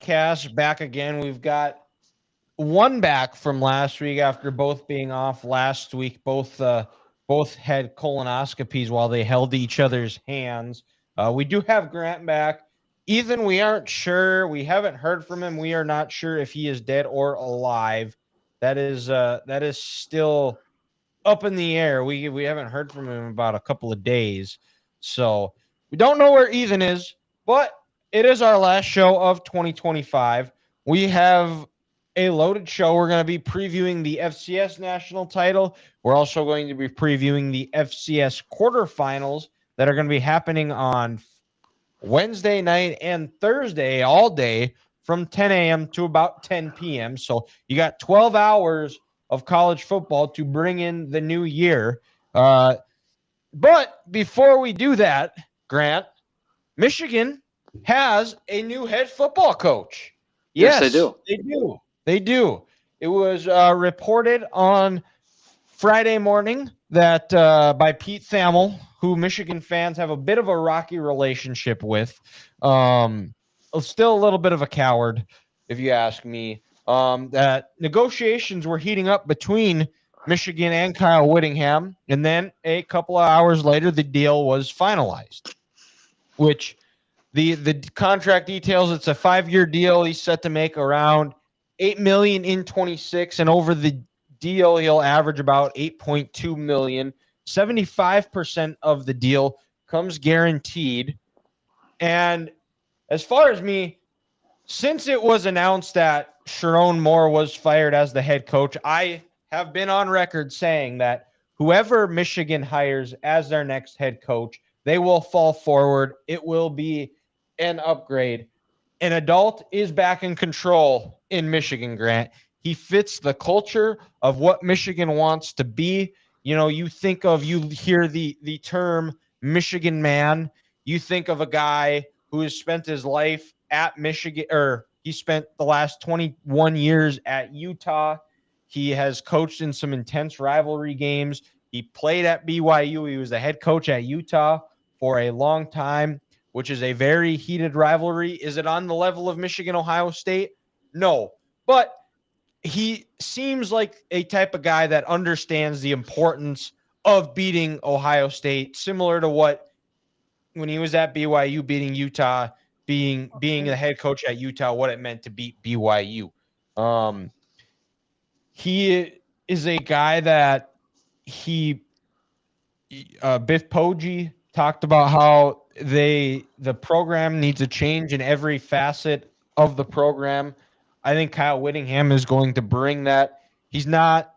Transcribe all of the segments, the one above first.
podcast back again. We've got one back from last week after both being off last week. Both had colonoscopies while they held each other's hands. We do have Grant back. Ethan, we aren't sure. We haven't heard from him. We are not sure if he is dead or alive. That is still up in the air. We haven't heard from him in about a couple of days. So we don't know where Ethan is, but it is our last show of 2025. We have a loaded show. We're going to be previewing the FCS national title. We're also going to be previewing the FCS quarterfinals that are going to be happening on Wednesday night and Thursday all day from 10 a.m. to about 10 p.m. So you got 12 hours of college football to bring in the new year. But before we do that, Grant, Michigan has a new head football coach. Yes, they do. They do. It was reported on Friday morning that by Pete Thamel, who Michigan fans have a bit of a rocky relationship with. Still a little bit of a coward, if you ask me. That negotiations were heating up between Michigan and Kyle Wittingham, and then a couple of hours later, the deal was finalized, which the contract details, it's a 5-year deal. He's set to make around $8 million in 26, and over the deal, he'll average about $8.2 million. 75% of the deal comes guaranteed. And as far as me, since it was announced that Sharon Moore was fired as the head coach, I have been on record saying that whoever Michigan hires as their next head coach, they will fall forward. It will be an upgrade. An adult is back in control in Michigan, Grant. He fits the culture of what Michigan wants to be. You know, you hear the term Michigan man. You think of a guy who has spent his life at Michigan, or he spent the last 21 years at Utah. He has coached in some intense rivalry games. He played at BYU. He was the head coach at Utah for a long time, which is a very heated rivalry. Is it on the level of Michigan, Ohio State? No, but he seems like a type of guy that understands the importance of beating Ohio State, similar to what when he was at BYU beating Utah, being the head coach at Utah, what it meant to beat BYU. He is a guy that Biff Poggi talked about how the program needs a change in every facet of the program. I think Kyle Wittingham is going to bring that. He's not,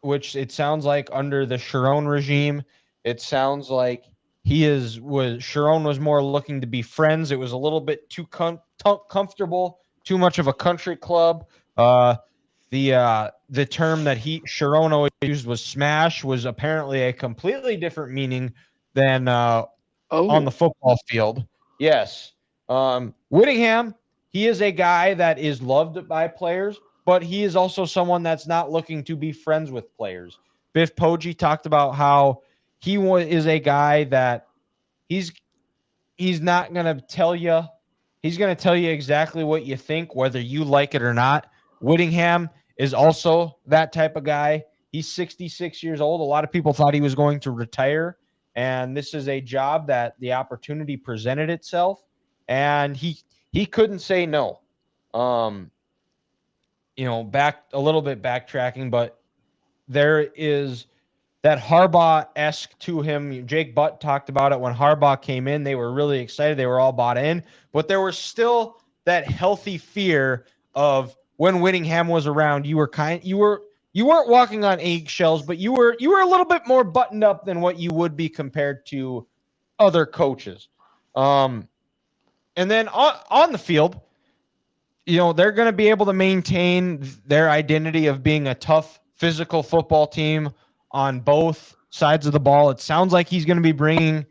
which it sounds like under the Sharon regime, it sounds like Sharon was more looking to be friends. It was a little bit too comfortable, too much of a country club. The term that Sharon always used was smash, was apparently a completely different meaning than on the football field. Yes. Wittingham, he is a guy that is loved by players, but he is also someone that's not looking to be friends with players. Biff Poggi talked about how he is a guy that he's not going to tell you. He's going to tell you exactly what you think, whether you like it or not. Wittingham is also that type of guy. He's 66 years old. A lot of people thought he was going to retire, and this is a job that the opportunity presented itself, and he couldn't say no. Back a little bit backtracking, but there is that Harbaugh-esque to him. Jake Butt talked about it when Harbaugh came in. They were really excited. They were all bought in, but there was still that healthy fear of when Wittingham was around. You weren't walking on eggshells, but you were a little bit more buttoned up than what you would be compared to other coaches. And then on the field, they're going to be able to maintain their identity of being a tough, physical football team on both sides of the ball. It sounds like he's going to be bringing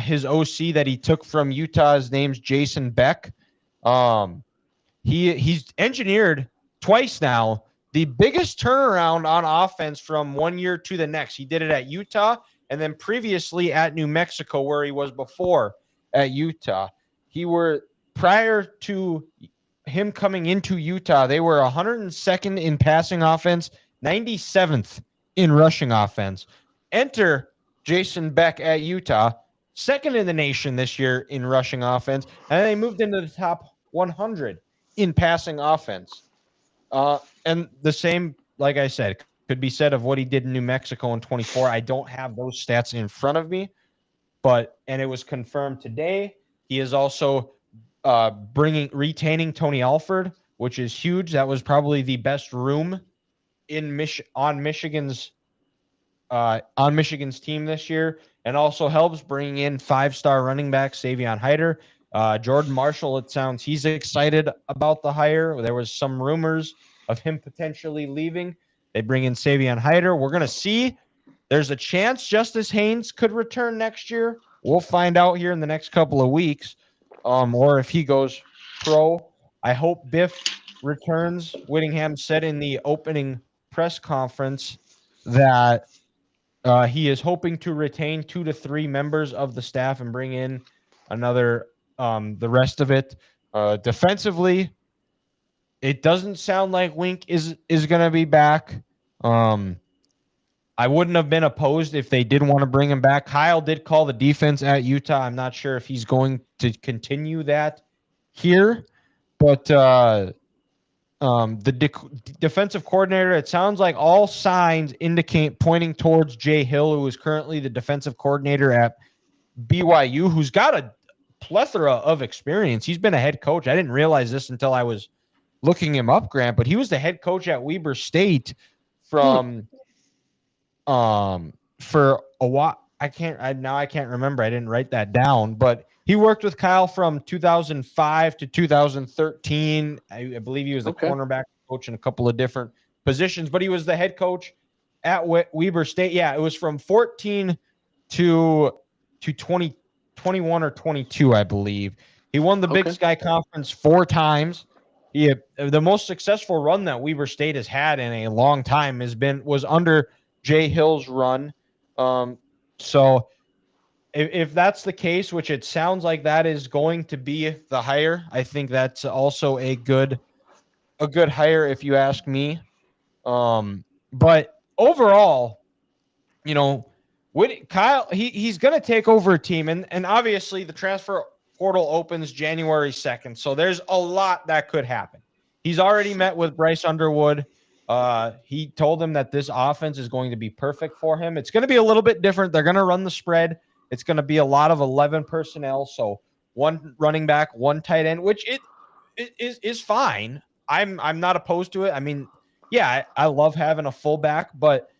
his OC that he took from Utah. His name's Jason Beck. He's engineered twice now the biggest turnaround on offense from one year to the next. He did it at Utah and then previously at New Mexico, where he was before at Utah. Prior to him coming into Utah, they were 102nd in passing offense, 97th in rushing offense. Enter Jason Beck at Utah, second in the nation this year in rushing offense, and they moved into the top 100 in passing offense. And the same, like I said, could be said of what he did in New Mexico in 24. I don't have those stats in front of me, and it was confirmed today. He is also retaining Tony Alford, which is huge. That was probably the best room on Michigan's team this year, and also helps bringing in 5-star running back Savion Hyder. Jordan Marshall, it sounds he's excited about the hire. There was some rumors of him potentially leaving. They bring in Savion Hyder. We're going to see. There's a chance Justice Haynes could return next year. We'll find out here in the next couple of weeks, or if he goes pro. I hope Biff returns. Wittingham said in the opening press conference that he is hoping to retain 2 to 3 members of the staff and bring in the rest of it. Defensively, it doesn't sound like Wink is going to be back. I wouldn't have been opposed if they did want to bring him back. Kyle did call the defense at Utah. I'm not sure if he's going to continue that here, but the defensive coordinator, it sounds like all signs indicate pointing towards Jay Hill, who is currently the defensive coordinator at BYU, who's got a plethora of experience. He's been a head coach. I didn't realize this until I was looking him up, Grant, but he was the head coach at Weber State for a while. I can't remember. I didn't write that down, but he worked with Kyle from 2005 to 2013. I believe he was the cornerback coach in a couple of different positions, but he was the head coach at Weber State. Yeah, it was from 14 to 21 or 22, I believe. He won the Big Sky Conference 4 times. The most successful run that Weber State has had in a long time was under Jay Hill's run. So if that's the case, which it sounds like that is going to be the hire, I think that's also a good hire if you ask me. But overall, Kyle, he's going to take over a team, and obviously the transfer portal opens January 2nd, so there's a lot that could happen. He's already met with Bryce Underwood. He told him that this offense is going to be perfect for him. It's going to be a little bit different. They're going to run the spread. It's going to be a lot of 11 personnel, so 1 running back, 1 tight end, which it is fine. I'm not opposed to it. I mean, yeah, I love having a fullback, but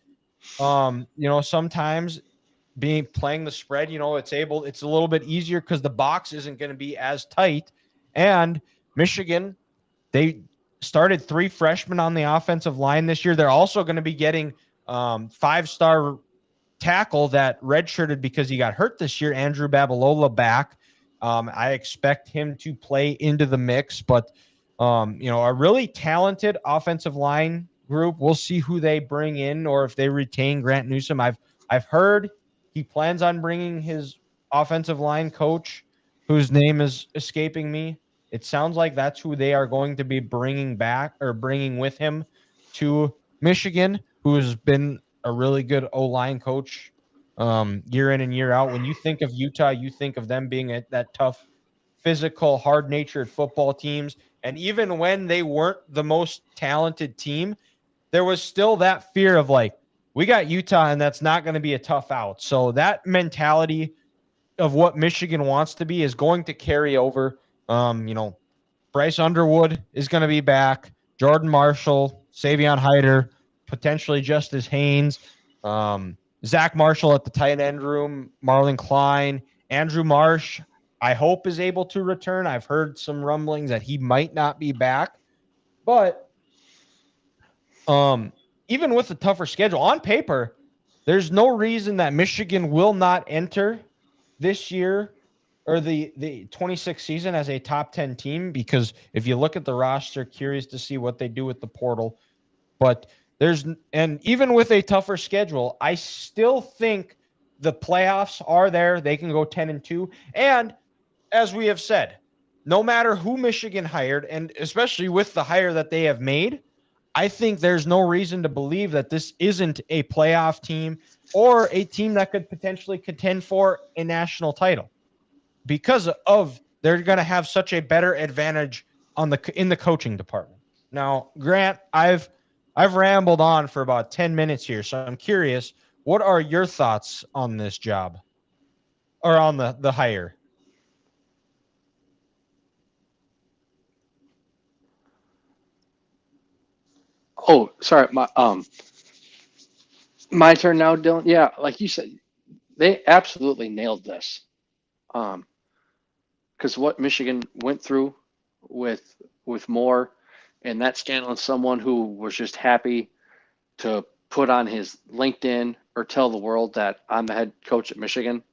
sometimes playing the spread, it's a little bit easier because the box isn't going to be as tight. And Michigan, they started 3 freshmen on the offensive line this year. They're also going to be getting 5-star tackle that redshirted because he got hurt this year, Andrew Babalola, back. I expect him to play into the mix, but a really talented offensive line group. We'll see who they bring in or if they retain Grant Newsome. I've heard he plans on bringing his offensive line coach, whose name is escaping me. It sounds like that's who they are going to be bringing back or bringing with him to Michigan, who has been a really good O-line coach year in and year out. When you think of Utah, you think of them being that tough, physical, hard-natured football teams. And even when they weren't the most talented team, there was still that fear of we got Utah and that's not going to be a tough out. So that mentality of what Michigan wants to be is going to carry over. Bryce Underwood is going to be back. Jordan Marshall, Savion Hyder, potentially Justice Haynes, Zach Marshall at the tight end room, Marlon Klein, Andrew Marsh, I hope is able to return. I've heard some rumblings that he might not be back, but even with the tougher schedule on paper, there's no reason that Michigan will not enter this year or the 26th season as a top 10 team, because if you look at the roster, curious to see what they do with the portal. But even with a tougher schedule, I still think the playoffs are there. They can go 10-2. And as we have said, no matter who Michigan hired, and especially with the hire that they have made, I think there's no reason to believe that this isn't a playoff team or a team that could potentially contend for a national title because of they're going to have such a better advantage in the coaching department. Now, Grant, I've rambled on for about 10 minutes here, so I'm curious, what are your thoughts on this job or on the hire? Oh, sorry, my turn now, Dylan. Yeah, like you said, they absolutely nailed this. Um, because what Michigan went through with Moore and that scandal, and someone who was just happy to put on his LinkedIn or tell the world that I'm the head coach at Michigan,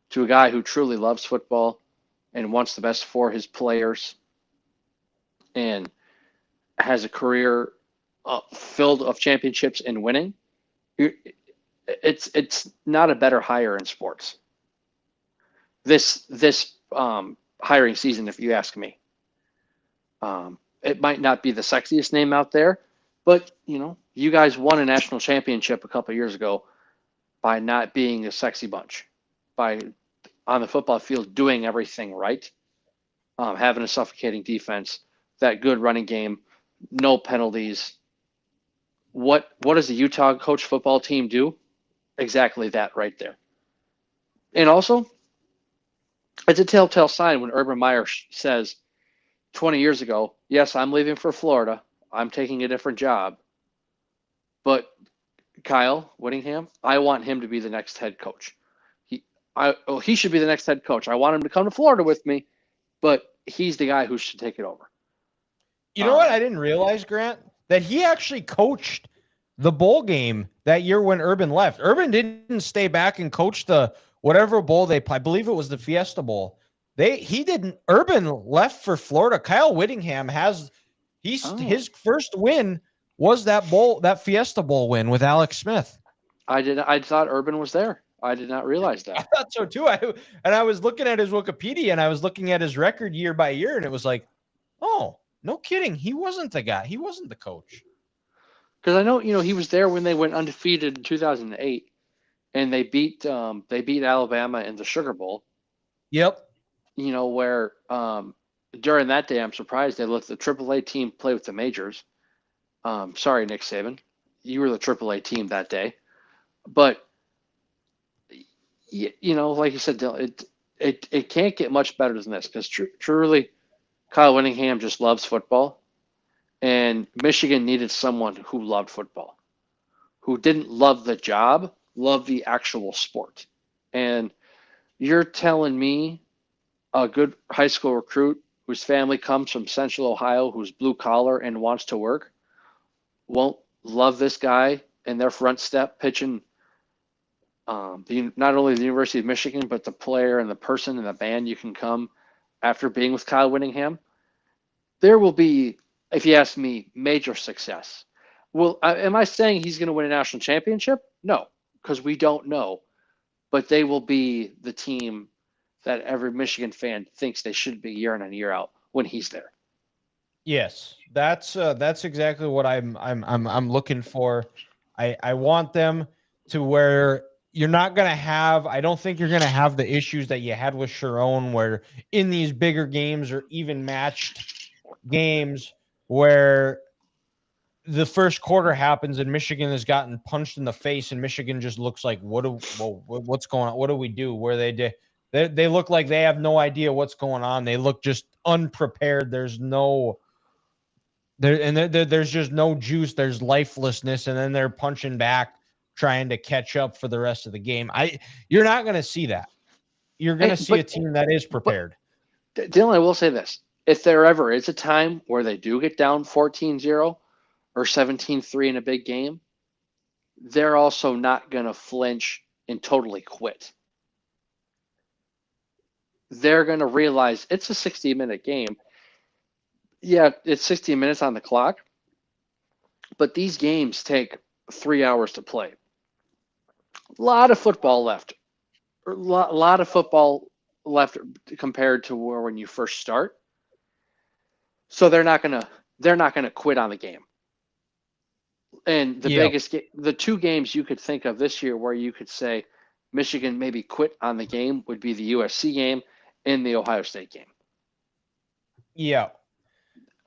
to a guy who truly loves football and wants the best for his players and has a career filled of championships and winning. It's not a better hire in sports this hiring season, if you ask me. It might not be the sexiest name out there, but you guys won a national championship a couple of years ago by not being a sexy bunch, by on the football field doing everything right, having a suffocating defense, that good running game, no penalties. What does the Utah coach football team do? Exactly that right there. And also, it's a telltale sign when Urban Meyer says 20 years ago, yes, I'm leaving for Florida. I'm taking a different job. But Kyle Wittingham, I want him to be the next head coach. He should be the next head coach. I want him to come to Florida with me, but he's the guy who should take it over. You know what? I didn't realize, Grant, that he actually coached the bowl game that year when Urban left. Urban didn't stay back and coach the whatever bowl they played. I believe it was the Fiesta Bowl. He didn't. Urban left for Florida. Kyle Wittingham his first win was that Fiesta Bowl win with Alex Smith. I thought Urban was there. I did not realize that. I thought so too. I was looking at his Wikipedia and I was looking at his record year by year, and it was like, oh, no kidding. He wasn't the guy. He wasn't the coach. Because I know, he was there when they went undefeated in 2008, and they beat Alabama in the Sugar Bowl. Yep. Where during that day, I'm surprised they let the AAA team play with the majors. Sorry, Nick Saban, you were the AAA team that day, but like you said, it can't get much better than this because truly, Kyle Wittingham just loves football, and Michigan needed someone who loved football, who didn't love the job, loved the actual sport. And you're telling me a good high school recruit whose family comes from Central Ohio, who's blue collar and wants to work, won't love this guy and their front step pitching not only the University of Michigan, but the player and the person and the band you can come after being with Kyle Wittingham. There will be, if you ask me, major success. Well, am I saying he's going to win a national championship? No, because we don't know. But they will be the team that every Michigan fan thinks they should be year in and year out when he's there. Yes, that's exactly what I'm looking for. I want them to where you're not going to have, I don't think you're going to have the issues that you had with Sharon, where in these bigger games or even matched games where the first quarter happens and Michigan has gotten punched in the face and Michigan just looks like, what's going on? What do we do? Where they look like they have no idea what's going on. They look just unprepared. There's just no juice. There's lifelessness, and then they're punching back, trying to catch up for the rest of the game. You're not going to see that. You're going to see a team that is prepared. Dylan, I will say this. If there ever is a time where they do get down 14-0 or 17-3 in a big game, they're also not going to flinch and totally quit. They're going to realize it's a 60-minute game. Yeah, it's 60 minutes on the clock, but these games take 3 hours to play. A lot of football left. A lot of football left compared to when you first start. So they're not gonna quit on the game. And the two games you could think of this year where you could say Michigan maybe quit on the game would be the USC game and the Ohio State game. Yeah.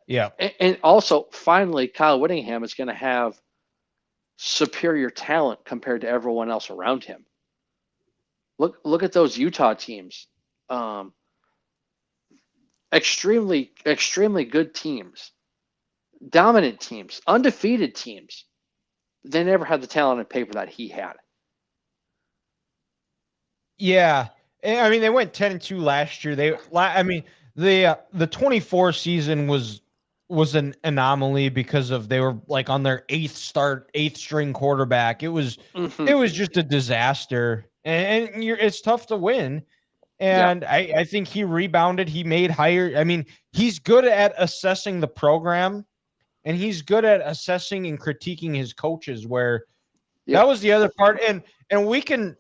Yeah. And also, finally, Kyle Wittingham is going to have superior talent compared to everyone else around him. Look at those Utah teams. Extremely good teams, dominant teams, undefeated teams. They never had the talent on paper that he had. Yeah. I mean, they went 10-2 last year. The 24 season was an anomaly because they were like on their eighth string quarterback. It was just a disaster, and it's tough to win. And I think he rebounded. He made higher. I mean, he's good at assessing the program, and he's good at assessing and critiquing his coaches. Where that was the other part, and we can.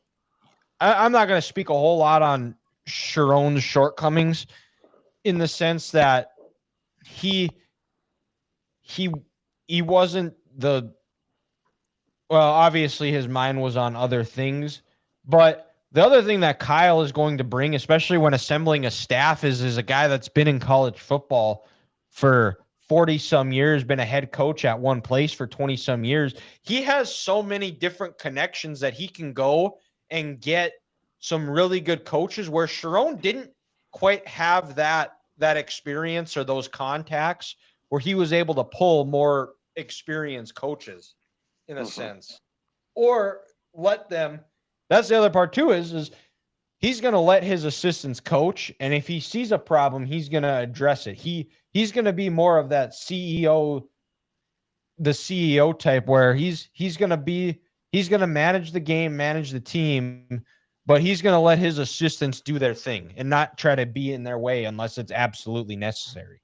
I'm not going to speak a whole lot on Sharon's shortcomings, in the sense that he wasn't obviously his mind was on other things, but the other thing that Kyle is going to bring, especially when assembling a staff, is a guy that's been in college football for 40 some years, been a head coach at one place for 20 some years. He has so many different connections that he can go and get some really good coaches, where Sharon didn't quite have that experience or those contacts, where he was able to pull more experienced coaches in a sense, or let them. That's the other part too, is he's going to let his assistants coach. And if he sees a problem, he's going to address it. He's going to be more of that CEO type, where he's going to manage the game, manage the team, but he's going to let his assistants do their thing and not try to be in their way unless it's absolutely necessary.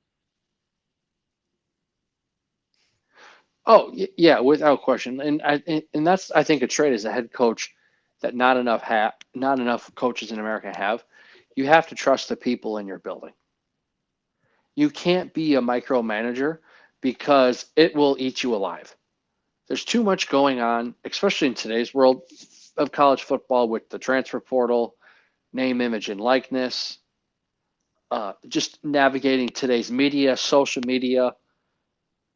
Oh yeah, without question, and that's, I think, a trait as a head coach that not enough coaches in America have. You have to trust the people in your building. You can't be a micromanager, because it will eat you alive. There's too much going on, especially in today's world of college football, with the transfer portal, name, image, and likeness, just navigating today's media, social media.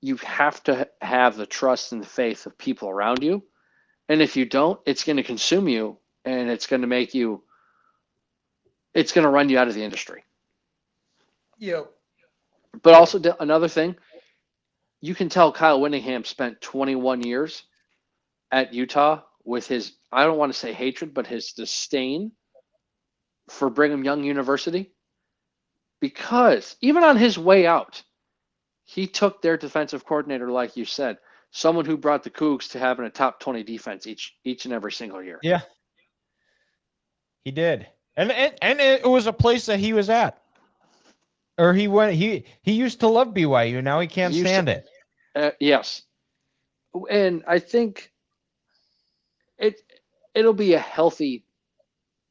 You have to have the trust and the faith of people around you. And if you don't, it's going to consume you, and it's going to run you out of the industry. Yep. But also, another thing, you can tell Kyle Wittingham spent 21 years at Utah with his, I don't want to say hatred, but his disdain for Brigham Young University, because even on his way out, he took their defensive coordinator, like you said, someone who brought the Cougs to having a top 20 defense each and every single year. Yeah, he did, and it was a place that he was at, or he went. He used to love BYU. Now he can't stand it. Yes, and I think it'll be a healthy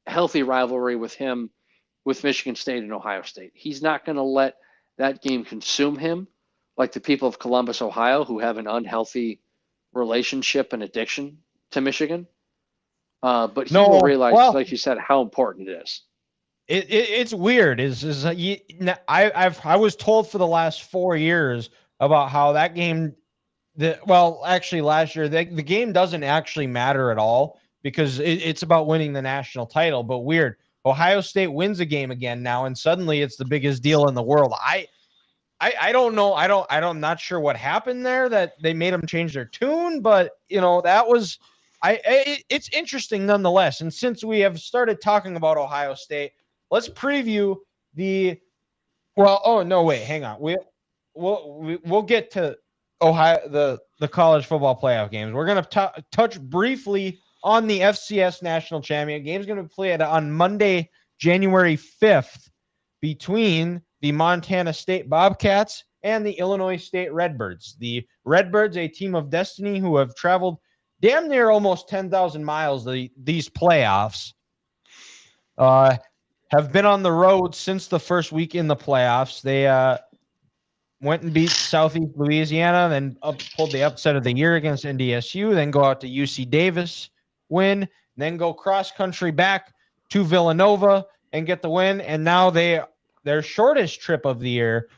rivalry with him, with Michigan State and Ohio State. He's not going to let that game consume him, like the people of Columbus, Ohio, who have an unhealthy relationship and addiction to Michigan. But he will realize, like you said, how important it is. It's weird. I was told for the last 4 years about how that game, actually last year, the game doesn't actually matter at all, because it's about winning the national title. But weird, Ohio State wins a game again now, and suddenly it's the biggest deal in the world. I don't know. I'm not sure what happened there, that they made them change their tune, but that was, it's interesting nonetheless. And since we have started talking about Ohio State, let's preview hang on. We'll get to Ohio, the college football playoff games. We're going to touch briefly on the FCS National Championship games. Going to play it on Monday, January 5th, between the Montana State Bobcats and the Illinois State Redbirds. The Redbirds, a team of destiny who have traveled damn near almost 10,000 miles these playoffs, have been on the road since the first week in the playoffs. They went and beat Southeast Louisiana, then pulled the upset of the year against NDSU, then go out to UC Davis, win, then go cross country back to Villanova and get the win. And now their shortest trip of the year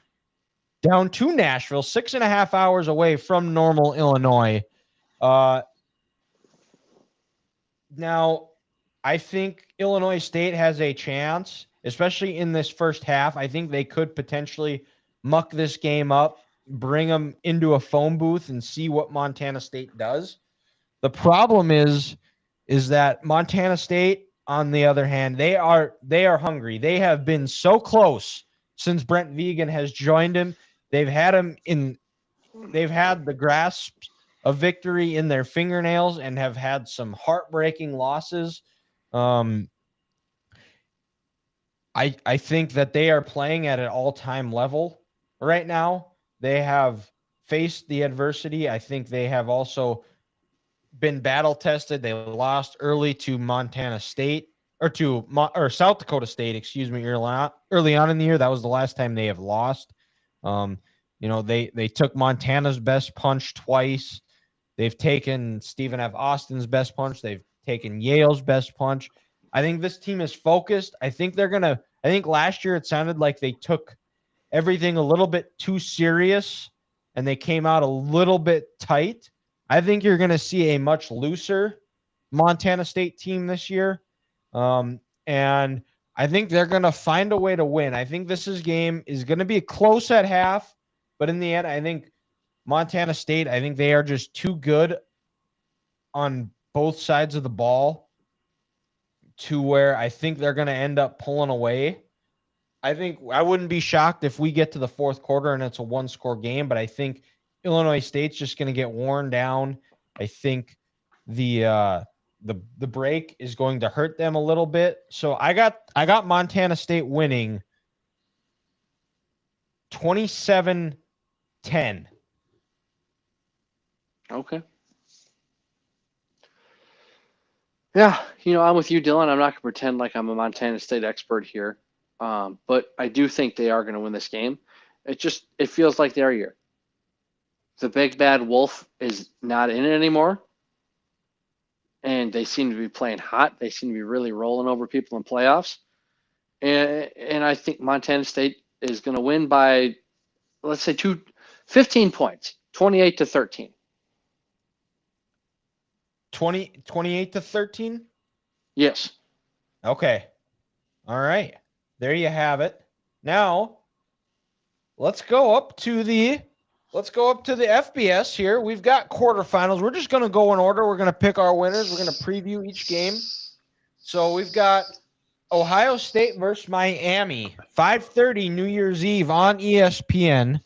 down to Nashville, 6.5 hours away from Normal, Illinois. Now, I think Illinois State has a chance, especially in this first half. I think they could potentially muck this game up, bring them into a phone booth, and see what Montana State does. The problem is that Montana State, on the other hand, they are hungry. They have been so close since Brent Vegan has joined him. They've had the grasp of victory in their fingernails and have had some heartbreaking losses. I think that they are playing at an all-time level right now. They have faced the adversity. I think they have also been battle tested. They lost early to Montana State or South Dakota State, excuse me, early on in the year. That was the last time they have lost. They took Montana's best punch twice. They've taken Stephen F. Austin's best punch. They've taken Yale's best punch. I think this team is focused. I think last year it sounded like they took everything a little bit too serious and they came out a little bit tight. I think you're going to see a much looser Montana State team this year. And I think they're going to find a way to win. I think this game is going to be close at half, but in the end, I think Montana State, I think they are just too good on both sides of the ball to where I think they're going to end up pulling away. I think I wouldn't be shocked if we get to the fourth quarter and it's a one-score game, but I think Illinois State's just going to get worn down. I think the break is going to hurt them a little bit. So I got Montana State winning 27-10. Okay. Yeah, I'm with you, Dylan. I'm not going to pretend like I'm a Montana State expert here, but I do think they are going to win this game. It feels like their year. The big bad wolf is not in it anymore, and they seem to be playing hot. They seem to be really rolling over people in playoffs, and I think Montana State is going to win by, let's say, 15 points, 28-13. 28-13? Yes. Okay. All right. There you have it. Now, let's go up to the FBS here. We've got quarterfinals. We're just going to go in order. We're going to pick our winners. We're going to preview each game. So we've got Ohio State versus Miami, 5:30 New Year's Eve on ESPN.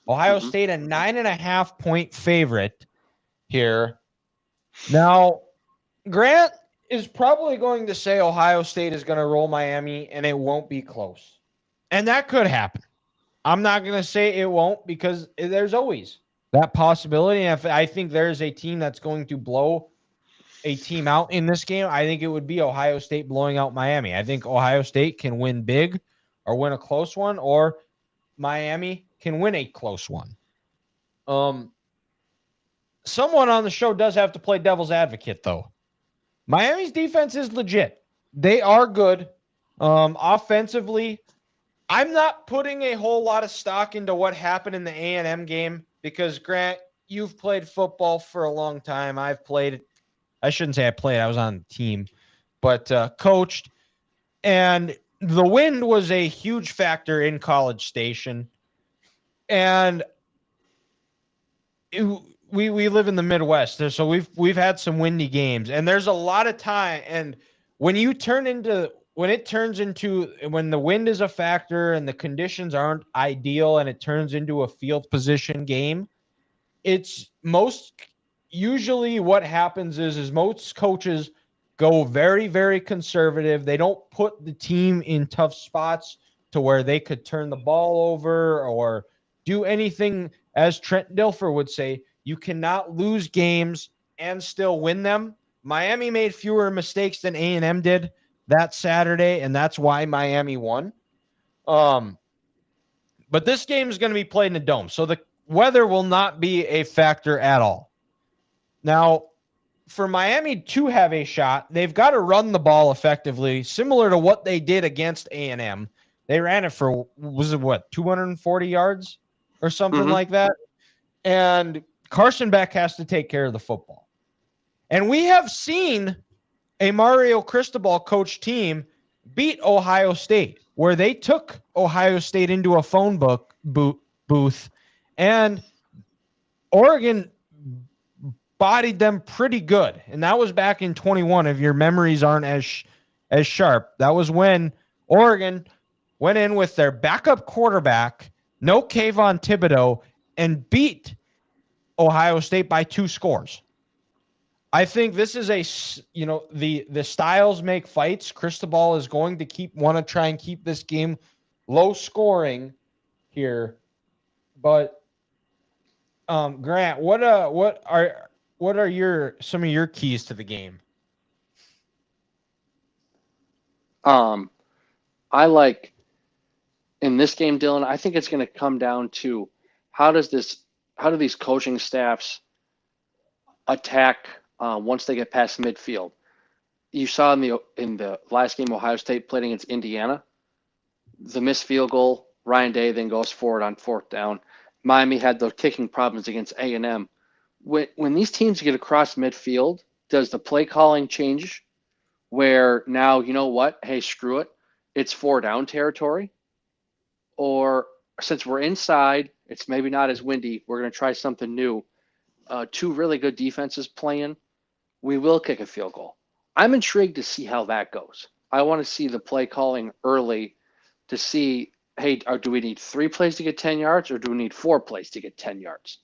Ohio State a 9.5-point favorite here. Now, Grant is probably going to say Ohio State is going to roll Miami and it won't be close. And that could happen. I'm not going to say it won't because there's always that possibility. And if I think there's a team that's going to blow a team out in this game, I think it would be Ohio State blowing out Miami. I think Ohio State can win big or win a close one, or Miami can win a close one. Someone on the show does have to play devil's advocate, though. Miami's defense is legit. They are good. Offensively, I'm not putting a whole lot of stock into what happened in the A&M game because, Grant, you've played football for a long time. I've played. I shouldn't say I played. I was on the team, but coached. And the wind was a huge factor in College Station. And we live in the Midwest, so we've had some windy games, and there's a lot of time. And when the wind is a factor and the conditions aren't ideal, and it turns into a field position game, usually what happens is most coaches go very, very conservative. They don't put the team in tough spots to where they could turn the ball over or do anything. As Trent Dilfer would say, you cannot lose games and still win them. Miami made fewer mistakes than A&M did that Saturday, and that's why Miami won. But this game is going to be played in a dome, so the weather will not be a factor at all. Now, for Miami to have a shot, they've got to run the ball effectively, similar to what they did against A&M. They ran it for, 240 yards or something like that? And Carson Beck has to take care of the football. And we have seen a Mario Cristobal coach team beat Ohio State, where they took Ohio State into a phone booth, and Oregon bodied them pretty good. And that was back in 21, if your memories aren't as sharp. That was when Oregon went in with their backup quarterback, no Kayvon Thibodeau, and beat Ohio State by 2 scores. I think this is the styles make fights. Cristobal is going to want to try and keep this game low scoring here. But Grant, what are some of your keys to the game? I like in this game, Dylan, I think it's going to come down to how do these coaching staffs attack once they get past midfield. You saw in the last game Ohio State played against Indiana, the missed field goal, Ryan Day then goes forward on 4th down. Miami had those kicking problems against A&M. When these teams get across midfield, does the play calling change where now, you know what, hey, screw it, it's 4 down territory? Or since we're inside, it's maybe not as windy, we're going to try something new. 2 really good defenses playing, we will kick a field goal. I'm intrigued to see how that goes. I want to see the play calling early to see, hey, do we need 3 plays to get 10 yards or do we need 4 plays to get 10 yards?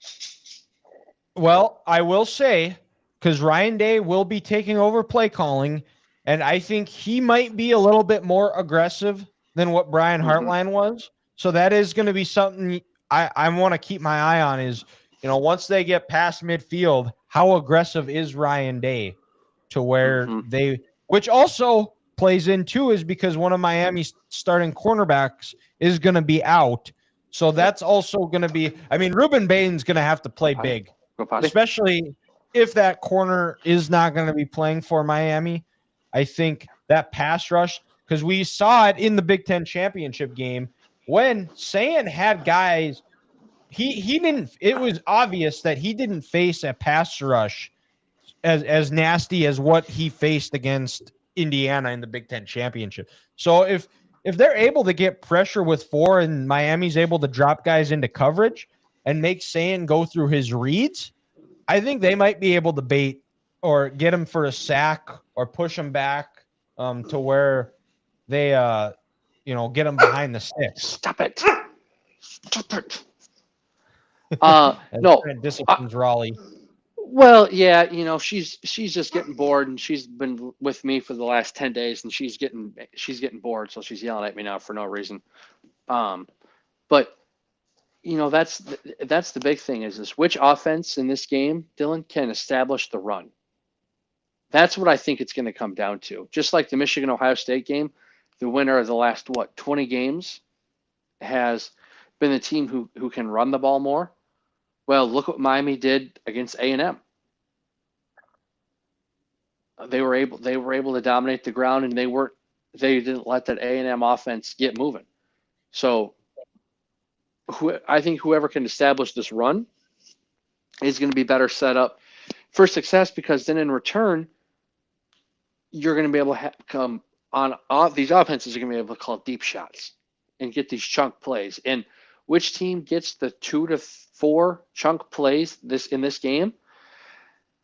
Well, I will say, because Ryan Day will be taking over play calling, and I think he might be a little bit more aggressive than what Brian Hartline was. So that is going to be something I want to keep my eye on is, once they get past midfield, how aggressive is Ryan Day to where which also plays in too is because one of Miami's starting cornerbacks is going to be out. So that's also going to be, Ruben Bain's going to have to play big, especially if that corner is not going to be playing for Miami. I think that pass rush, because we saw it in the Big Ten championship game when Sayan had guys, he didn't, it was obvious that he didn't face a pass rush as nasty as what he faced against Indiana in the Big Ten championship. So if they're able to get pressure with 4 and Miami's able to drop guys into coverage and make Sayan go through his reads, I think they might be able to bait or get him for a sack or push him back to where they get him behind the sticks. Stop it. No. Disciplines Raleigh. Well, yeah, she's just getting bored, and she's been with me for the last 10 days, and she's getting bored, so she's yelling at me now for no reason. But that's the big thing is which offense in this game, Dylan, can establish the run. That's what I think it's going to come down to. Just like the Michigan-Ohio State game, the winner of the last 20 games has been the team who can run the ball more. Well, look what Miami did against A&M. They were able to dominate the ground, and they didn't let that A&M offense get moving. So I think whoever can establish this run is going to be better set up for success, because then in return, you're going to be able to come on these offenses are going to be able to call deep shots and get these chunk plays. And which team gets the 2 to 4 chunk plays in this game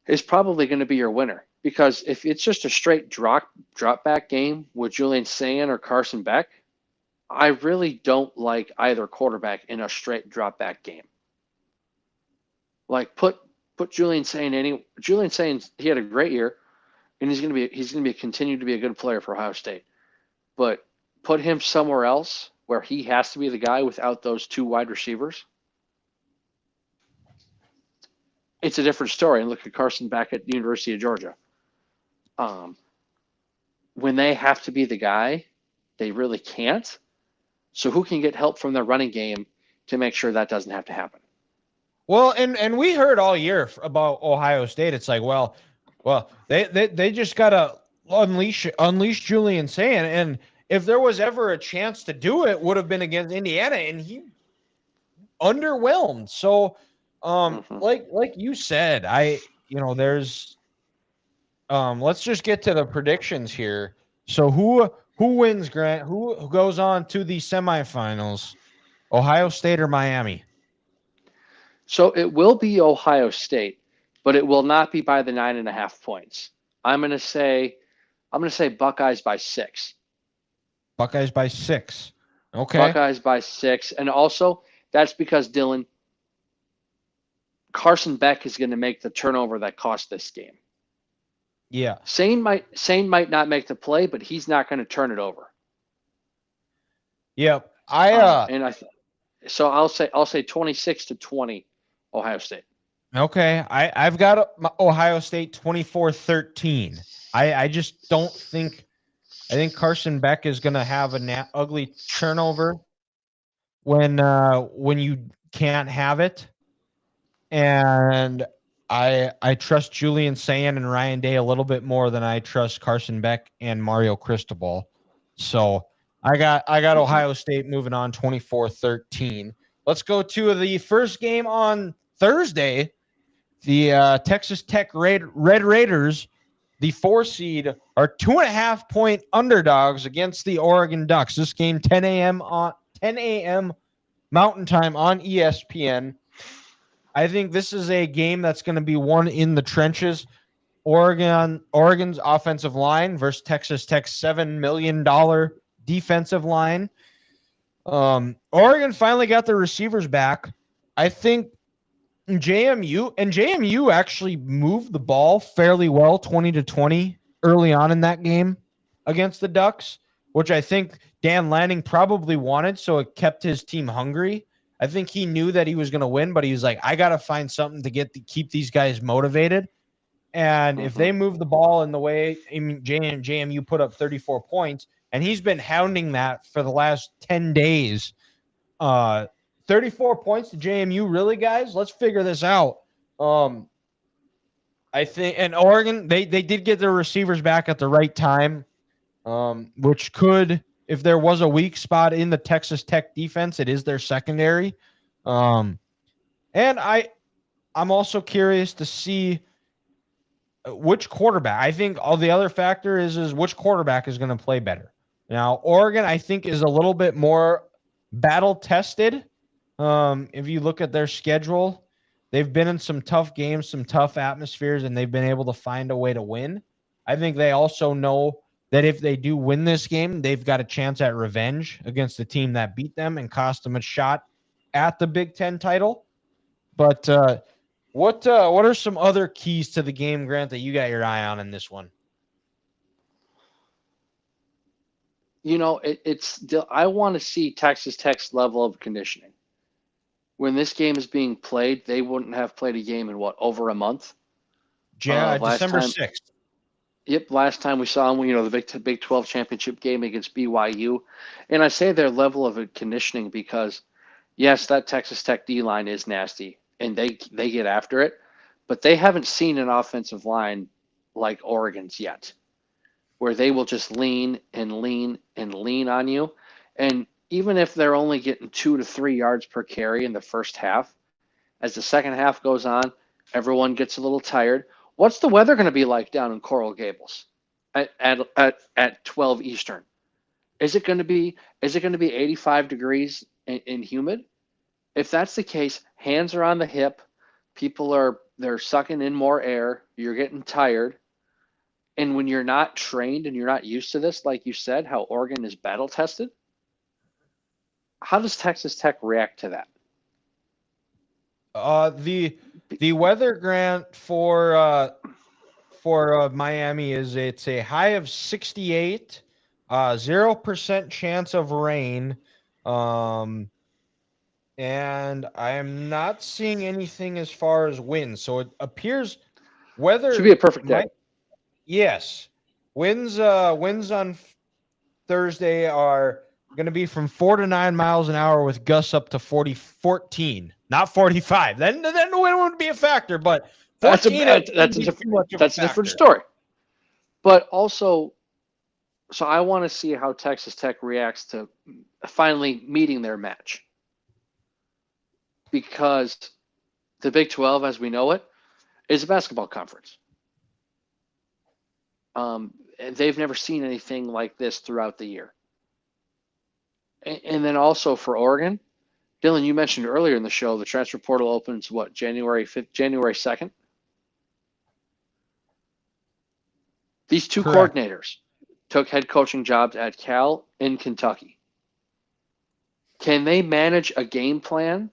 is probably going to be your winner. Because if it's just a straight drop back game with Julian Sayan or Carson Beck, I really don't like either quarterback in a straight drop back game. Like put Julian Sayan Julian Sayan, he had a great year, and he's going to continue to be a good player for Ohio State. But put him somewhere else where he has to be the guy without those 2 wide receivers, it's a different story. And look at Carson Beck at the University of Georgia. When they have to be the guy, they really can't. So who can get help from their running game to make sure that doesn't have to happen. Well, and we heard all year about Ohio State. It's like, well, they just gotta unleash Julian Sayin, and if there was ever a chance to do it, would have been against Indiana, and he underwhelmed. So, like you said, there's let's just get to the predictions here. So who wins, Grant? Who goes on to the semifinals? Ohio State or Miami? So it will be Ohio State, but it will not be by the 9.5 points. I'm gonna say Buckeyes by 6. Buckeyes by 6. Okay. Buckeyes by 6, and also that's because Dylan Carson Beck is going to make the turnover that cost this game. Yeah. Sayin might not make the play, but he's not going to turn it over. Yep. So I'll say 26-20 Ohio State. Okay. I've got Ohio State 24-13. I just don't think I think Carson Beck is going to have an ugly turnover when you can't have it. And I trust Julian Sayin and Ryan Day a little bit more than I trust Carson Beck and Mario Cristobal. So I got Ohio State moving on 24-13. Let's go to the first game on Thursday. The Texas Tech Red Raiders, the 4 seed, are 2.5 point underdogs against the Oregon Ducks. This game 10 a.m. Mountain Time on ESPN. I think this is a game that's going to be won in the trenches. Oregon's offensive line versus Texas Tech's $7 million defensive line. Oregon finally got the receivers back. I think JMU actually moved the ball fairly well, 20-20 early on in that game against the Ducks, which I think Dan Lanning probably wanted, so it kept his team hungry. I think he knew that he was going to win, but he was like, I got to find something to keep these guys motivated. And if they move the ball in the way, JMU put up 34 points, and he's been hounding that for the last 10 days. 34 points to JMU, really, guys? Let's figure this out. I think, and Oregon, they did get their receivers back at the right time, which could, if there was a weak spot in the Texas Tech defense, it is their secondary. And I'm also curious to see which quarterback. I think all the other factor is which quarterback is going to play better. Now, Oregon, I think, is a little bit more battle tested. If you look at their schedule, they've been in some tough games, some tough atmospheres, and they've been able to find a way to win. I think they also know that if they do win this game, they've got a chance at revenge against the team that beat them and cost them a shot at the Big Ten title. But what are some other keys to the game, Grant, that you got your eye on in this one? I want to see Texas Tech's level of conditioning. When this game is being played, they wouldn't have played a game in over a month. Yeah, December 6th. Yep, last time we saw them, the Big 12 championship game against BYU. And I say their level of conditioning because, yes, that Texas Tech D-line is nasty, and they get after it, but they haven't seen an offensive line like Oregon's yet, where they will just lean and lean and lean on you. And even if they're only getting 2 to 3 yards per carry in the first half, as the second half goes on, everyone gets a little tired. What's the weather going to be like down in Coral Gables at 12 Eastern? Is it going to be 85 degrees and humid? If that's the case, hands are on the hip, they're sucking in more air, you're getting tired. And when you're not trained and you're not used to this, like you said, how Oregon is battle tested, how does Texas Tech react to that? The weather, Grant, for Miami it's a high of 68, 0% chance of rain, and I am not seeing anything as far as wind. So it appears weather should be a perfect day. Yes, winds on Thursday are going to be from 4 to 9 miles an hour with gusts up to 14, not 45. Then the wind wouldn't be a factor, but 14 that's a different story. But also, so I want to see how Texas Tech reacts to finally meeting their match, because the Big 12, as we know it, is a basketball conference. They've never seen anything like this throughout the year. And then also for Oregon, Dylan, you mentioned earlier in the show the transfer portal opens January 5th, January 2nd. These two Correct. coordinators took head coaching jobs at Cal and Kentucky. Can they manage a game plan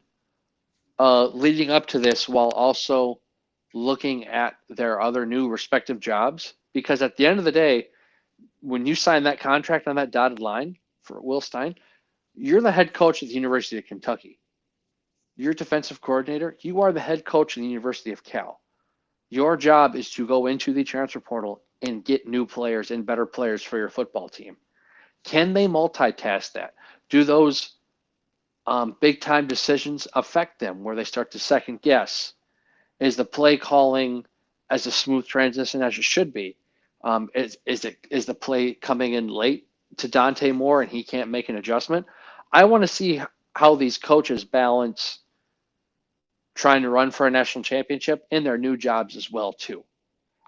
leading up to this while also looking at their other new respective jobs? Because at the end of the day, when you sign that contract on that dotted line for Will Stein, you're the head coach at the University of Kentucky. You're defensive coordinator. You are the head coach at the University of Cal. Your job is to go into the transfer portal and get new players and better players for your football team. Can they multitask that? Do those big time decisions affect them where they start to second guess? Is the play calling as a smooth transition as it should be? Is the play coming in late to Dante Moore and he can't make an adjustment? I want to see how these coaches balance trying to run for a national championship in their new jobs as well too.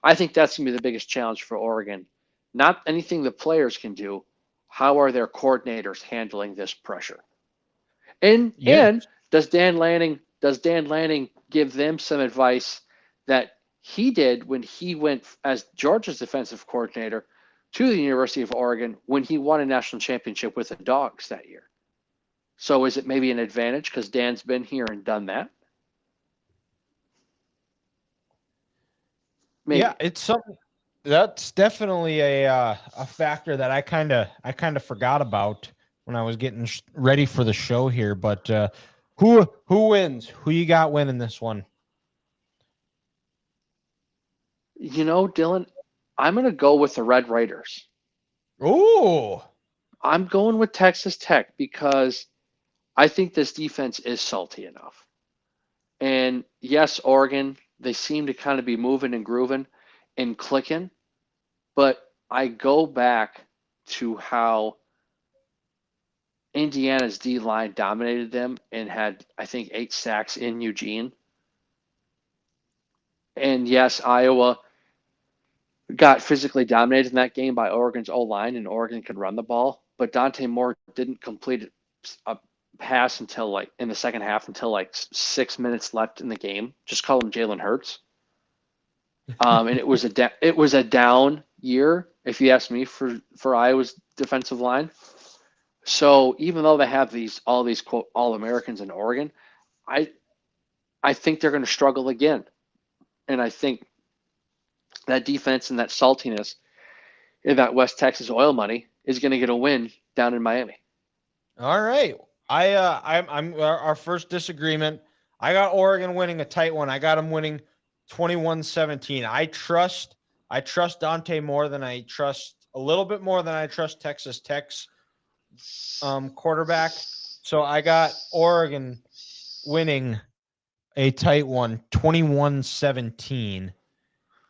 I think that's going to be the biggest challenge for Oregon. Not anything the players can do. How are their coordinators handling this pressure? And does Dan Lanning give them some advice that he did when he went as Georgia's defensive coordinator to the University of Oregon when he won a national championship with the Dogs that year? So is it maybe an advantage because Dan's been here and done that? Maybe. Yeah, it's something that's definitely a factor that I kind of forgot about when I was getting ready for the show here. But who wins? Who you got winning this one? You know, Dylan, I'm going to go with the Red Raiders. Ooh. I'm going with Texas Tech because I think this defense is salty enough. And yes, Oregon, they seem to kind of be moving and grooving and clicking. But I go back to how Indiana's D line dominated them and had, I think, 8 sacks in Eugene. And yes, Iowa got physically dominated in that game by Oregon's O-line, and Oregon could run the ball. But Dante Moore didn't complete a pass until in the second half until 6 minutes left in the game. Just call him Jalen Hurts. And it was a down year, if you ask me, for Iowa's defensive line. So even though they have all these quote All-Americans in Oregon, I think they're going to struggle again. And I think that defense and that saltiness in that West Texas oil money is going to get a win down in Miami. All right. I'm our first disagreement. I got Oregon winning a tight one. I got them winning 21-17. I trust Dante more than I trust a little bit more than I trust Texas Tech's quarterback. So I got Oregon winning a tight one, 21-17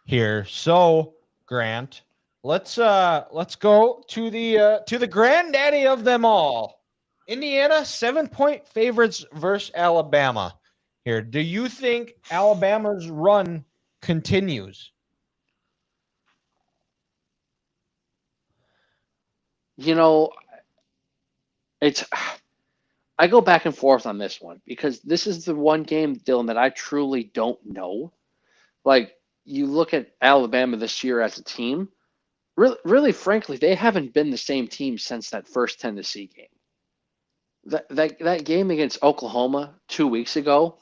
here. So Grant, let's go to the granddaddy of them all. Indiana 7-point favorites versus Alabama here. Do you think Alabama's run continues? You know, I go back and forth on this one because this is the one game, Dylan, that I truly don't know. Like, you look at Alabama this year as a team, really frankly, they haven't been the same team since that first Tennessee game. That game against Oklahoma 2 weeks ago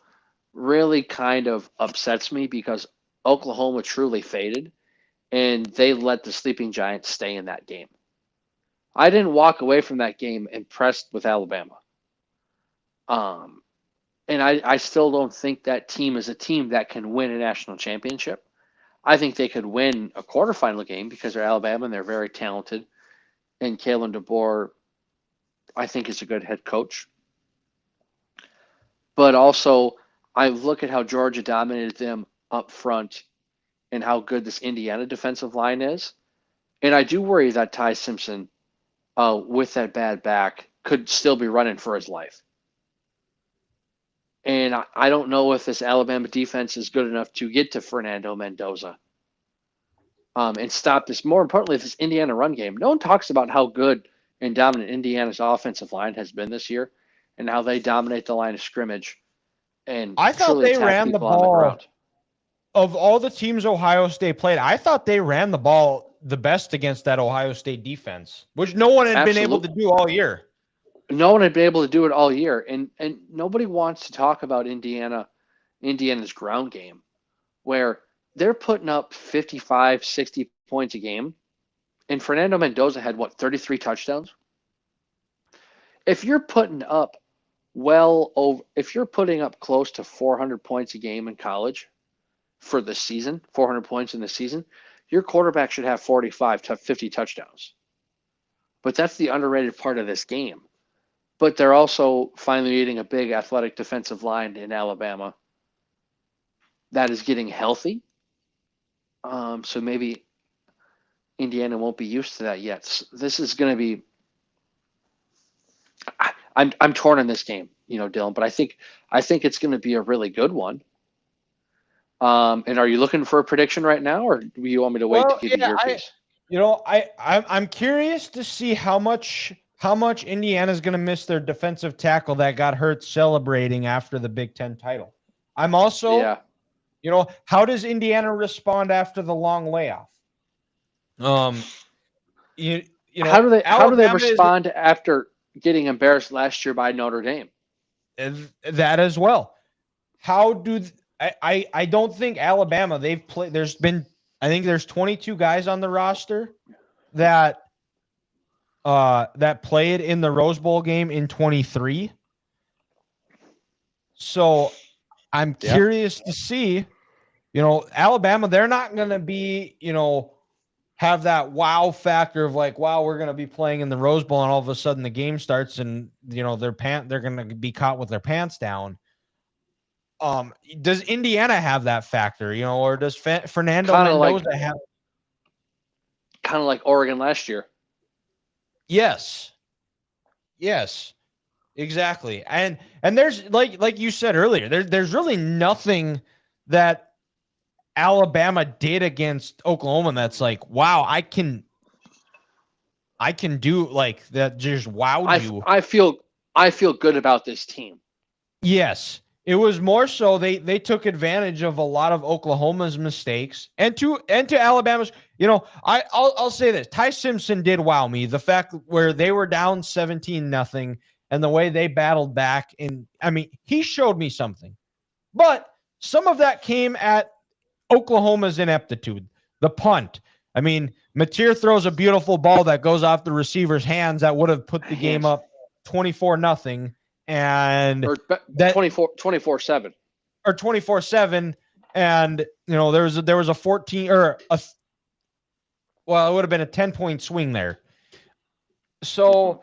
really kind of upsets me because Oklahoma truly faded and they let the sleeping giants stay in that game. I didn't walk away from that game impressed with Alabama. And I still don't think that team is a team that can win a national championship. I think they could win a quarterfinal game because they're Alabama and they're very talented. And Kalen DeBoer I think is a good head coach. But also, I look at how Georgia dominated them up front and how good this Indiana defensive line is. And I do worry that Ty Simpson, with that bad back, could still be running for his life. And I don't know if this Alabama defense is good enough to get to Fernando Mendoza and stop this. More importantly, this Indiana run game. No one talks about how good and dominant Indiana's offensive line has been this year and how they dominate the line of scrimmage and I thought truly they attack ran the people on the ball ground. of all the teams Ohio State played. I thought they ran the ball the best against that Ohio State defense, which no one had been able to do all year. No one had been able to do it all year, and nobody wants to talk about Indiana's ground game, where they're putting up 55, 60 points a game, and Fernando Mendoza had, 33 touchdowns? If you're putting up if you're putting up close to 400 points a game in college for the season, 400 points in the season, your quarterback should have 45 to 50 touchdowns. But that's the underrated part of this game. But they're also finally meeting a big athletic defensive line in Alabama that is getting healthy. So maybe Indiana won't be used to that yet. So this is going to be. I'm torn on this game, Dylan, but I think it's going to be a really good one. And are you looking for a prediction right now, or do you want me to wait to give you your piece? I'm curious to see how much Indiana's going to miss their defensive tackle that got hurt celebrating after the Big Ten title. I'm also, how does Indiana respond after the long layoff? How do they respond after getting embarrassed last year by Notre Dame? That as well. How do I don't think Alabama, they've played. I think there's 22 guys on the roster that played in the Rose Bowl game in 23. So I'm curious to see, Alabama, they're not going to be, have that wow factor of like, wow, we're going to be playing in the Rose Bowl and all of a sudden the game starts and, they're going to be caught with their pants down. Does Indiana have that factor, or does Fernando Mendoza have? Kind of like Oregon last year. Yes, exactly. And there's like you said earlier, there's really nothing that Alabama did against Oklahoma that's like, wow, I can do like that. Just wowed you. I feel good about this team. Yes. It was more so they took advantage of a lot of Oklahoma's mistakes and to Alabama's. I'll say this: Ty Simpson did wow me. The fact where they were down 17-0 and the way they battled back, and he showed me something. But some of that came at Oklahoma's ineptitude. The punt. Mateer throws a beautiful ball that goes off the receiver's hands that would have put the game up 24-0. And that 24-7 or 24-7, and there was a 14 or a, well, it would have been a 10-point swing there. So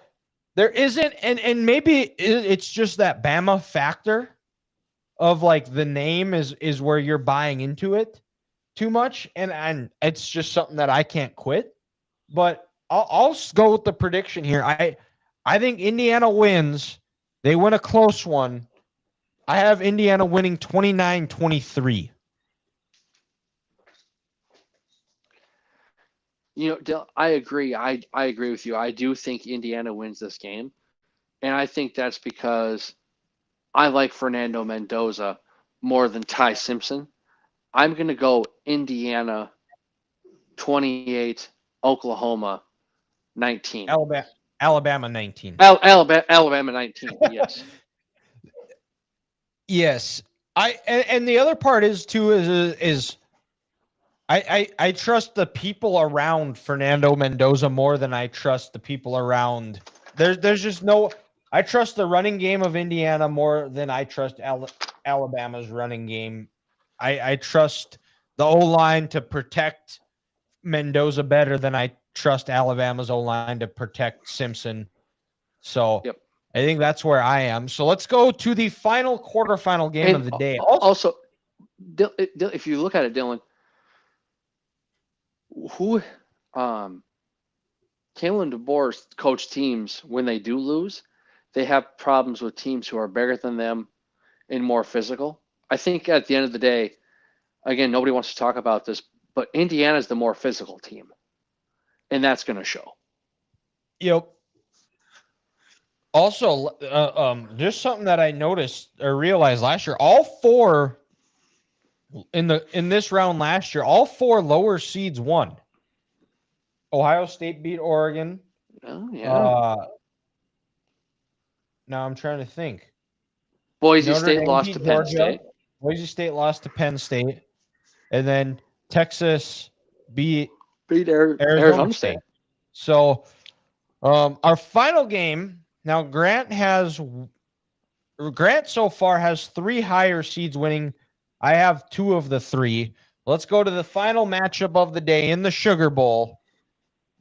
there isn't, and maybe it's just that Bama factor of like the name is where you're buying into it too much, and it's just something that I can't quit. But I'll go with the prediction here. I think Indiana wins. They win a close one. I have Indiana winning 29-23. I agree. I agree with you. I do think Indiana wins this game. And I think that's because I like Fernando Mendoza more than Ty Simpson. I'm going to go Indiana 28, Oklahoma 19. Alabama 19. Alabama 19, yes. Yes. And the other part is I trust the people around Fernando Mendoza more than I trust the people around. There's just no. I trust the running game of Indiana more than I trust Alabama's running game. I trust the O-line to protect Mendoza better than I trust Alabama's O-line to protect Simpson. So Yep. I think that's where I am. So let's go to the final quarterfinal game And of the day. also, if you look at it, Dylan, who Kalen DeBoer's coach teams, when they do lose, they have problems with teams who are bigger than them and more physical. I think at the end of the day, again, nobody wants to talk about this, but Indiana's the more physical team, and that's going to show. Yep. Also, just something that I noticed or realized last year, all four in this round last year, all four lower seeds won. Ohio State beat Oregon. Oh, yeah. Now I'm trying to think. Boise Notre State Dame lost beat to Penn Georgia. State. Boise State lost to Penn State, and then Texas beat Arizona State. So, our final game now. Grant so far has 3 higher seeds winning. I have 2 of the 3. Let's go to the final matchup of the day in the Sugar Bowl.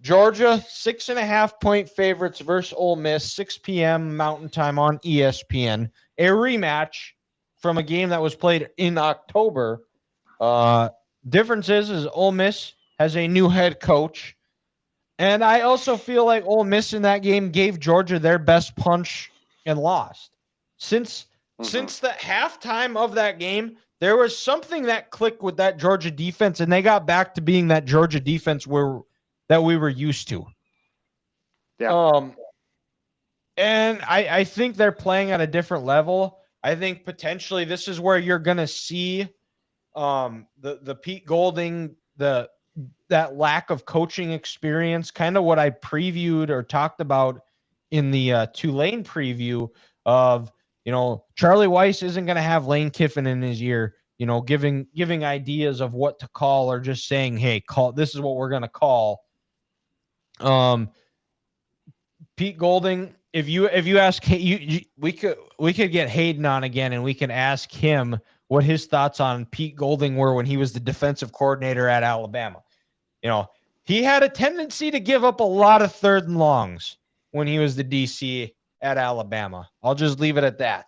Georgia 6.5-point favorites versus Ole Miss, 6 p.m. Mountain Time on ESPN. A rematch from a game that was played in October. Difference is Ole Miss has a new head coach. And I also feel like Ole Miss in that game gave Georgia their best punch and lost. Since the halftime of that game, there was something that clicked with that Georgia defense, and they got back to being that Georgia defense that we were used to. Yeah. And I think they're playing at a different level. I think potentially this is where you're going to see the Pete Golding, that lack of coaching experience, kind of what I previewed or talked about in the Tulane preview of, Charlie Weiss isn't going to have Lane Kiffin in his ear, giving ideas of what to call or just saying, hey, this is what we're going to call. Pete Golding, if you ask, we could get Hayden on again and we can ask him what his thoughts on Pete Golding were when he was the defensive coordinator at Alabama. He had a tendency to give up a lot of 3rd and longs when he was the DC at Alabama. I'll just leave it at that.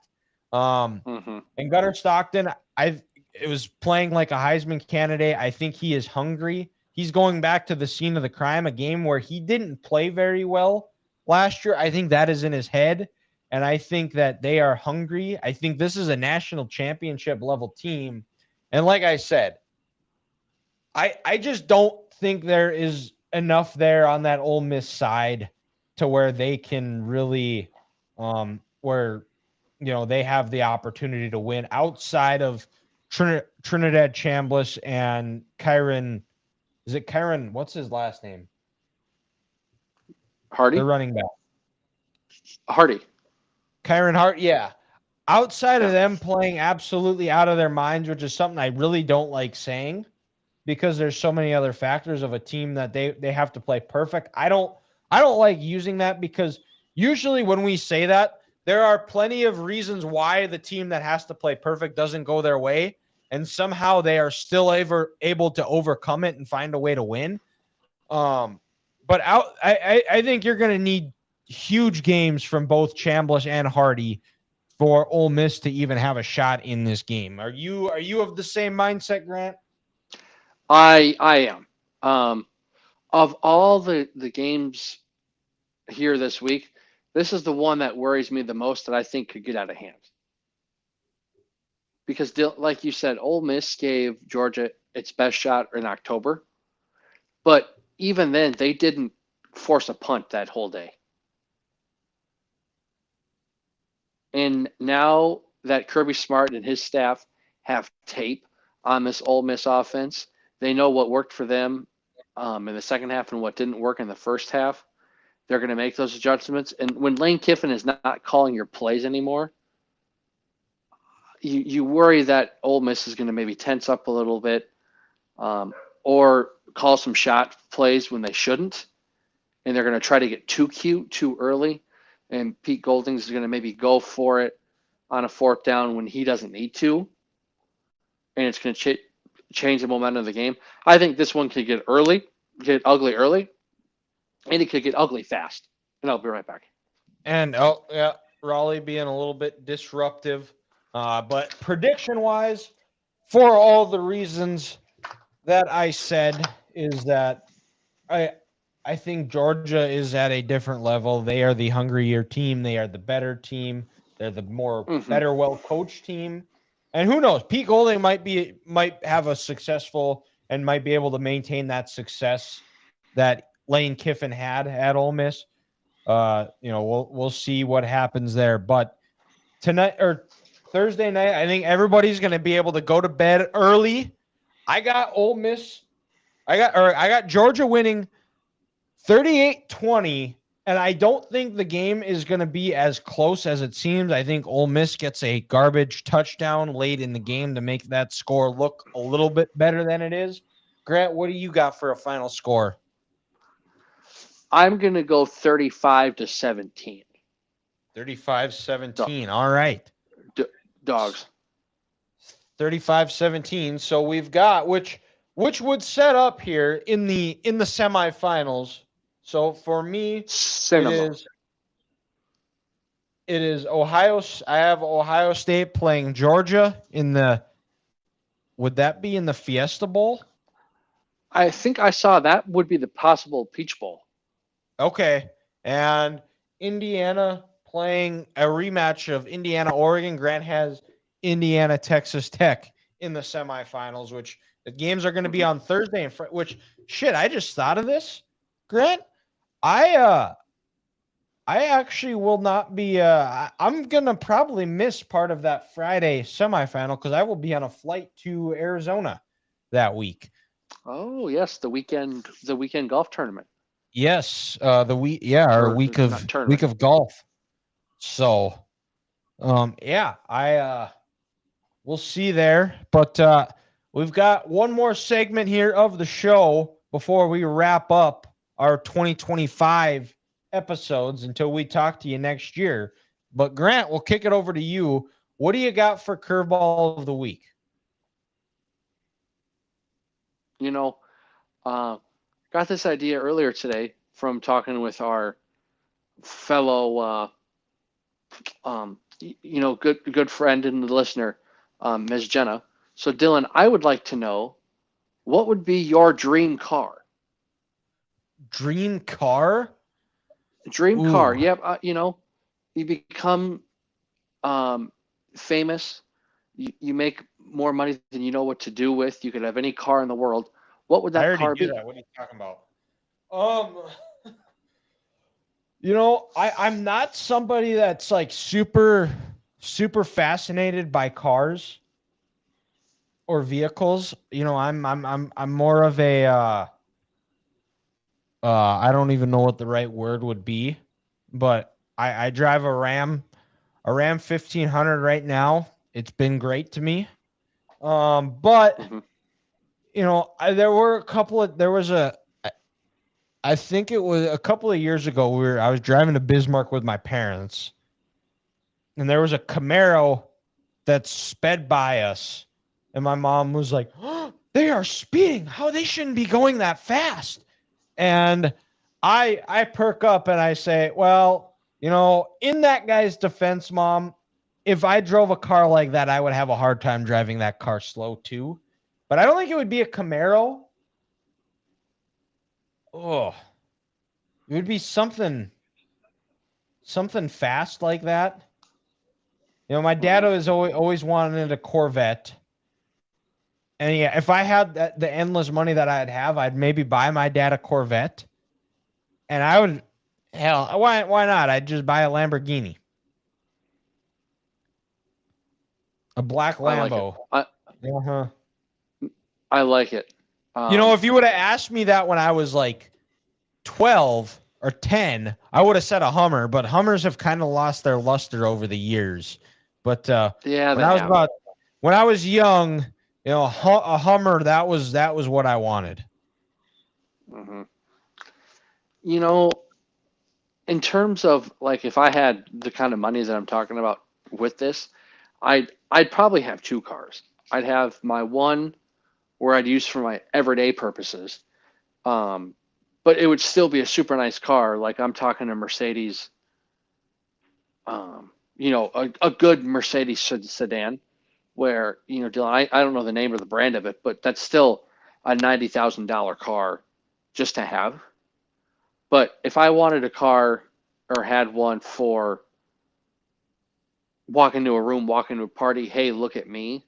And Gunnar Stockton, it was playing like a Heisman candidate. I think he is hungry. He's going back to the scene of the crime, a game where he didn't play very well last year. I think that is in his head, and I think that they are hungry. I think this is a national championship level team. And like I said, I just don't think there is enough there on that Ole Miss side to where they can really where they have the opportunity to win outside of Trinidad Chambliss and Kyron. Is it Kyron? What's his last name? Hardy? The running back. Hardy. Kyron Hart, yeah. Outside of them playing absolutely out of their minds, which is something I really don't like saying, because there's so many other factors of a team that they have to play perfect. I don't like using that, because usually when we say that, there are plenty of reasons why the team that has to play perfect doesn't go their way, and somehow they are still able to overcome it and find a way to win. But I think you're going to need huge games from both Chambliss and Hardy for Ole Miss to even have a shot in this game. Are you of the same mindset, Grant? I am. Of all the games here this week, this is the one that worries me the most, that I think could get out of hand. Because, like you said, Ole Miss gave Georgia its best shot in October, but even then, they didn't force a punt that whole day. And now that Kirby Smart and his staff have tape on this Ole Miss offense, they know what worked for them in the second half and what didn't work in the first half. They're going to make those adjustments. And when Lane Kiffin is not calling your plays anymore, you worry that Ole Miss is going to maybe tense up a little bit, or call some shot plays when they shouldn't. And they're going to try to get too cute too early. And Pete Golding is going to maybe go for it on a 4th down when he doesn't need to. And it's going to change the momentum of the game. I think this one could get ugly early, and it could get ugly fast. And I'll be right back. And Raleigh being a little bit disruptive. But prediction wise, for all the reasons that I said, is that I I think Georgia is at a different level. They are the hungrier team. They are the better team. They're the more Mm-hmm. better, well coached team. And who knows? Pete Golding might have a successful and might be able to maintain that success that Lane Kiffin had at Ole Miss. We'll see what happens there. But tonight or Thursday night, I think everybody's going to be able to go to bed early. I got Ole Miss. I got Georgia winning 38-20, and I don't think the game is going to be as close as it seems. I think Ole Miss gets a garbage touchdown late in the game to make that score look a little bit better than it is. Grant, what do you got for a final score? I'm going to go 35-17. 35-17. All right. Dogs. 35-17. So we've got which would set up here in the semifinals. So for me, Cinema. it is Ohio. I have Ohio State playing Georgia in the. Would that be in the Fiesta Bowl? I think I saw that would be the possible Peach Bowl. Okay, and Indiana playing a rematch of Indiana Oregon. Grant has Indiana Texas Tech in the semifinals, which the games are going to be on Thursday. And which shit, I just thought of this, Grant. I actually will not be. I'm gonna probably miss part of that Friday semifinal because I will be on a flight to Arizona that week. Oh yes, the weekend golf tournament. Yes, our week of golf. So, we'll see there. But we've got one more segment here of the show before we wrap up our 2025 episodes until we talk to you next year. But Grant, we'll kick it over to you. What do you got for curveball of the week? Got this idea earlier today from talking with our fellow, good friend and listener, Ms. Jenna. So, Dylan, I would like to know, what would be your dream car? Dream car? Dream car. Yep. You become famous. You make more money than you know what to do with. You could have any car in the world. What would that car be? That. What are you talking about? I'm not somebody that's like super fascinated by cars or vehicles. I'm more of a I don't even know what the right word would be, but I drive a Ram 1500 right now. It's been great to me. But I think it was a couple of years ago I was driving to Bismarck with my parents, and there was a Camaro that sped by us, and my mom was like, "Oh, they are speeding. How they shouldn't be going that fast." And I perk up and I say, "Well, in that guy's defense, Mom, if I drove a car like that, I would have a hard time driving that car slow too. But I don't think it would be a Camaro. Oh, it would be something fast like that. My dad has always wanted a Corvette. And yeah, if I had the endless money that I'd have, I'd maybe buy my dad a Corvette. And I would, hell, why not? I'd just buy a Lamborghini. A black Lambo. I like it. If you would have asked me that when I was like 12 or 10, I would have said a Hummer, but Hummers have kind of lost their luster over the years. But when I was young, a Hummer, that was what I wanted. Mm-hmm. In terms of like, if I had the kind of money that I'm talking about with this, I'd probably have two cars. I'd have my one where I'd use for my everyday purposes, but it would still be a super nice car. Like I'm talking a Mercedes a good Mercedes sedan where, Dylan, I don't know the name of the brand of it, but that's still a $90,000 car just to have. But if I wanted a car or had one for walk into a room, walk into a party, hey, look at me,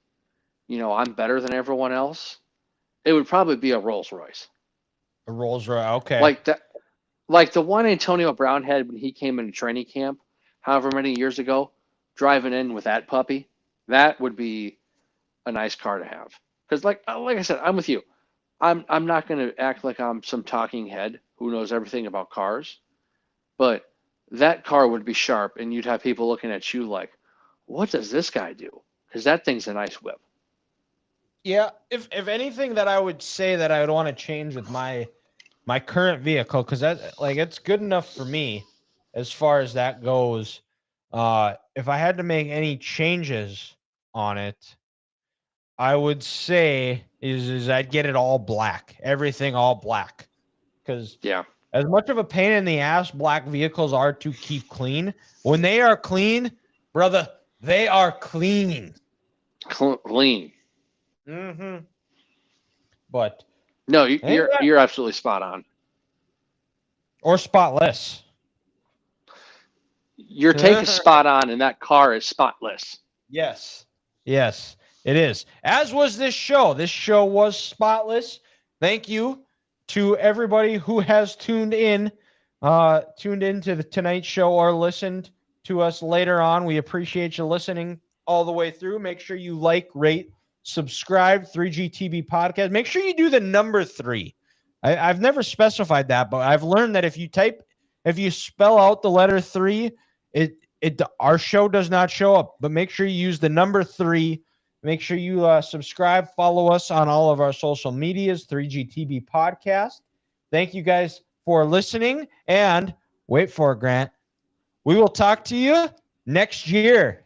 I'm better than everyone else, it would probably be a Rolls Royce. A Rolls Royce, okay. Like the one Antonio Brown had when he came into training camp, however many years ago, driving in with that puppy, that would be a nice car to have. Because like I said, I'm with you. I'm not going to act like I'm some talking head who knows everything about cars, but that car would be sharp, and you'd have people looking at you like, what does this guy do? Because that thing's a nice whip. Yeah, if anything that I would say that I would want to change with my current vehicle, because that it's good enough for me as far as that goes. If I had to make any changes on it, I would say is I'd get it all black, everything all black, because Yeah. as much of a pain in the ass black vehicles are to keep clean, when they are clean, brother, they are clean. Clean. Mm-hmm. But no, you're absolutely spot on. Or spotless. Your take is spot on, and that car is spotless. Yes, it is. As was this show. This show was spotless. Thank you to everybody who has tuned into the tonight's show or listened to us later on. We appreciate you listening all the way through. Make sure you like, rate, subscribe, 3GTB Podcast. Make sure you do the number 3. I've never specified that, but I've learned that if you spell out the letter 3, our show does not show up. But make sure you use the number 3. Make sure you subscribe, follow us on all of our social medias, 3GTB Podcast. Thank you guys for listening, and wait for it, Grant. We will talk to you next year.